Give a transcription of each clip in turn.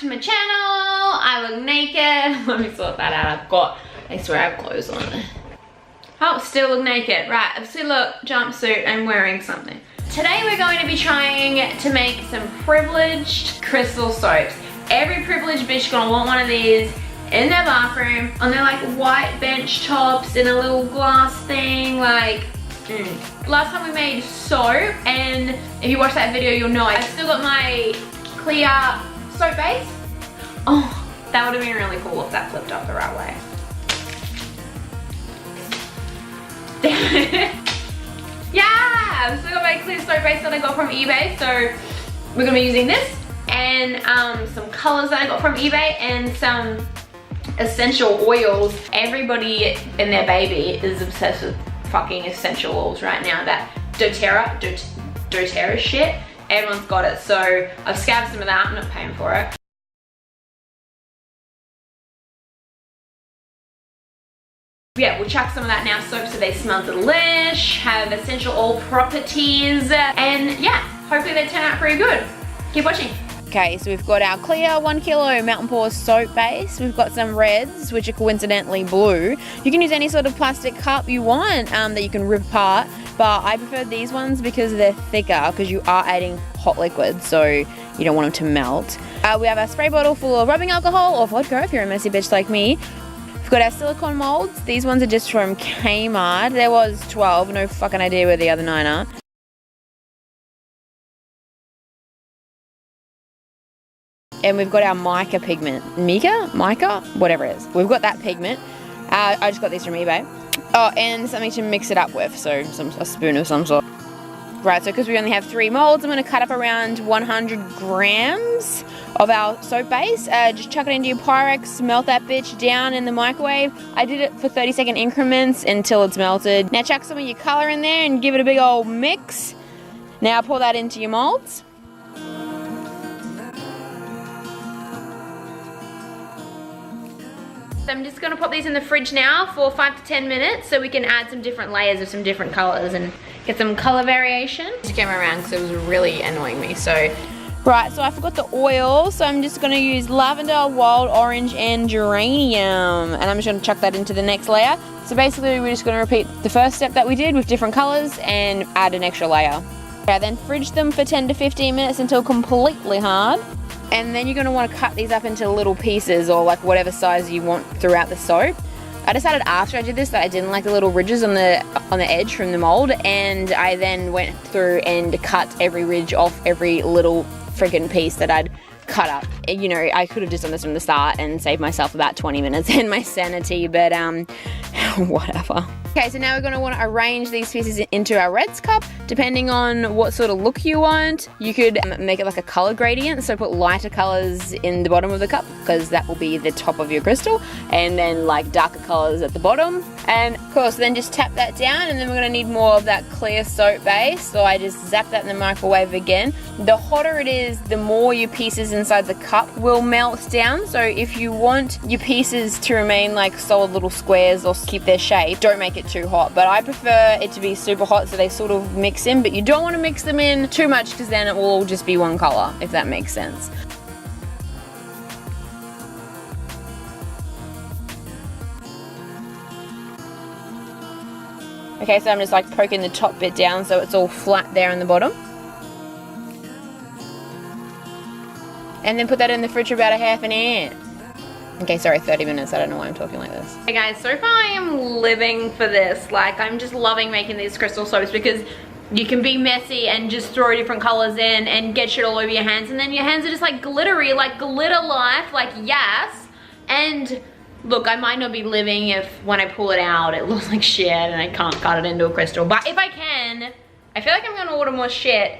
to my channel. I look naked. Let me sort that out. I swear I have clothes on. Oh, still look naked. Right, I've still look jumpsuit. I'm wearing something. Today we're going to be trying to make some privileged crystal soaps. Every privileged bitch gonna want one of these in their bathroom on their like white bench tops in a little glass thing, like Last time we made soap, and if you watch that video you'll know I still got my clear soap base. Oh, that would have been really cool if that flipped up the right way. Yeah, I've still got my clear soap base that I got from eBay, so we're gonna be using this and some colors that I got from eBay and some essential oils. Everybody and their baby is obsessed with fucking essential oils right now. That doTERRA shit, everyone's got it. So I've scabbed some of that. I'm not paying for it. Yeah, we'll chuck some of that now soap so they smell delish, have essential oil properties, and yeah, hopefully they turn out pretty good. Keep watching. Okay, so we've got our clear 1 kilo Mountain Paws soap base. We've got some reds, which are coincidentally blue. You can use any sort of plastic cup you want that you can rip apart, but I prefer these ones because they're thicker, because you are adding hot liquid, so you don't want them to melt. We have a spray bottle full of rubbing alcohol or vodka if you're a messy bitch like me. We've got our silicone molds. These ones are just from Kmart. There was 12, no fucking idea where the other 9 are. And we've got our mica pigment. Mica? Whatever it is. We've got that pigment. I just got these from eBay. Oh, and something to mix it up with. So a spoon of some sort. Right, so because we only have 3 molds, I'm going to cut up around 100 grams of our soap base. Just chuck it into your Pyrex, melt that bitch down in the microwave. I did it for 30-second increments until it's melted. Now chuck some of your color in there and give it a big old mix. Now pour that into your molds. So I'm just gonna pop these in the fridge now for 5 to 10 minutes so we can add some different layers of some different colors and get some color variation. Just came around because it was really annoying me, so. Right, so I forgot the oil, so I'm just gonna use lavender, wild orange, and geranium. And I'm just gonna chuck that into the next layer. So basically we're just gonna repeat the first step that we did with different colors and add an extra layer. Okay, then fridge them for 10 to 15 minutes until completely hard. And then you're going to want to cut these up into little pieces or like whatever size you want throughout the soap. I decided after I did this that I didn't like the little ridges on the edge from the mold, and I then went through and cut every ridge off every little freaking piece that I'd cut up. You know, I could have just done this from the start and saved myself about 20 minutes and my sanity, but whatever. Okay, so now we're going to want to arrange these pieces into our reds cup. Depending on what sort of look you want, you could make it like a color gradient, so put lighter colors in the bottom of the cup because that will be the top of your crystal, and then like darker colors at the bottom. And of course then just tap that down, and then we're going to need more of that clear soap base, so I just zap that in the microwave again. The hotter it is, the more your pieces inside the cup will melt down, so if you want your pieces to remain like solid little squares or keep their shape, don't make it too hot. But I prefer it to be super hot so they sort of mix in, but you don't want to mix them in too much because then it will all just be one color, if that makes sense. Okay, so I'm just like poking the top bit down so it's all flat there in the bottom. And then put that in the fridge for about a half an hour. Okay, sorry, 30 minutes. I don't know why I'm talking like this. Hey guys, so far I am living for this. Like, I'm just loving making these crystal soaps because you can be messy and just throw different colors in and get shit all over your hands, and then your hands are just like glittery, like glitter life, like yes. And look, I might not be living if when I pull it out it looks like shit and I can't cut it into a crystal, but if I can, I feel like I'm gonna order more shit,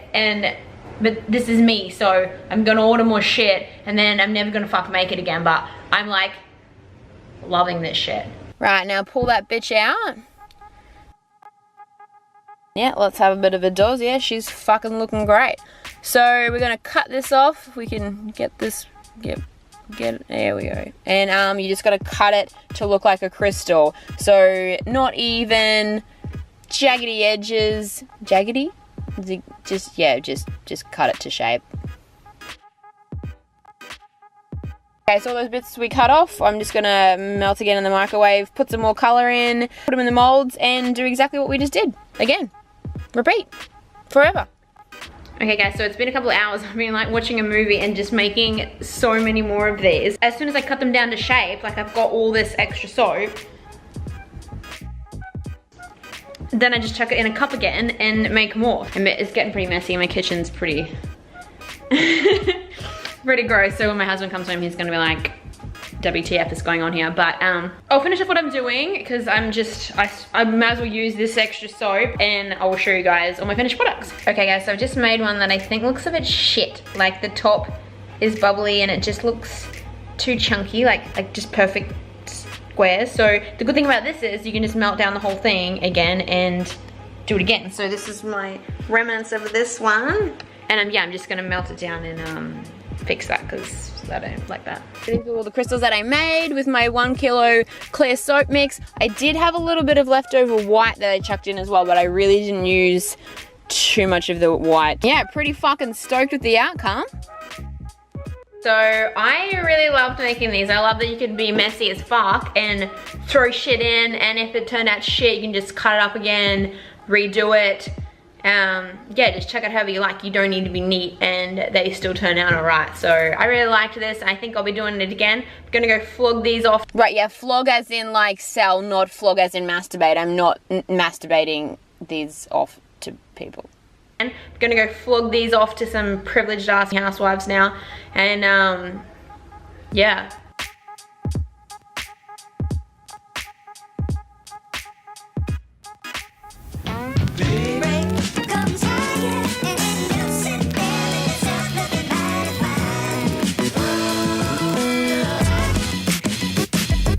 but this is me, so I'm gonna order more shit and then I'm never gonna fuck make it again, but I'm like loving this shit. Right, now pull that bitch out. Yeah, let's have a bit of a doze. Yeah, she's fucking looking great. So we're gonna cut this off. We can get this, get it, there we go. And you just gotta cut it to look like a crystal. So not even jaggedy edges. Jaggedy? Just cut it to shape. Okay, so all those bits we cut off, I'm just gonna melt again in the microwave, put some more color in, put them in the molds, and do exactly what we just did. Again, repeat, forever. Okay guys, so it's been a couple of hours. I've been like watching a movie and just making so many more of these. As soon as I cut them down to shape, like I've got all this extra soap, then I just chuck it in a cup again and make more. And it's getting pretty messy. My kitchen's pretty, pretty gross. So when my husband comes home, he's gonna be like, WTF is going on here? But I'll finish up what I'm doing because I might as well use this extra soap and I will show you guys all my finished products. Okay guys, so I've just made one that I think looks a bit shit. Like the top is bubbly and it just looks too chunky, like just perfect squares. So the good thing about this is you can just melt down the whole thing again and do it again. So this is my remnants of this one. And yeah, I'm just gonna melt it down and fix that because I don't like that. These are all the crystals that I made with my 1 kilo clear soap mix. I did have a little bit of leftover white that I chucked in as well, but I really didn't use too much of the white. Yeah, pretty fucking stoked with the outcome. So I really loved making these. I love that you can be messy as fuck and throw shit in, and if it turned out shit, you can just cut it up again, redo it. Yeah, just check it however you like. You don't need to be neat and they still turn out alright. So I really liked this. I think I'll be doing it again. I'm gonna go flog these off. Right, yeah, flog as in like sell, not flog as in masturbate. I'm not masturbating these off to people. I'm gonna go flog these off to some privileged ass housewives now. And yeah. Baby.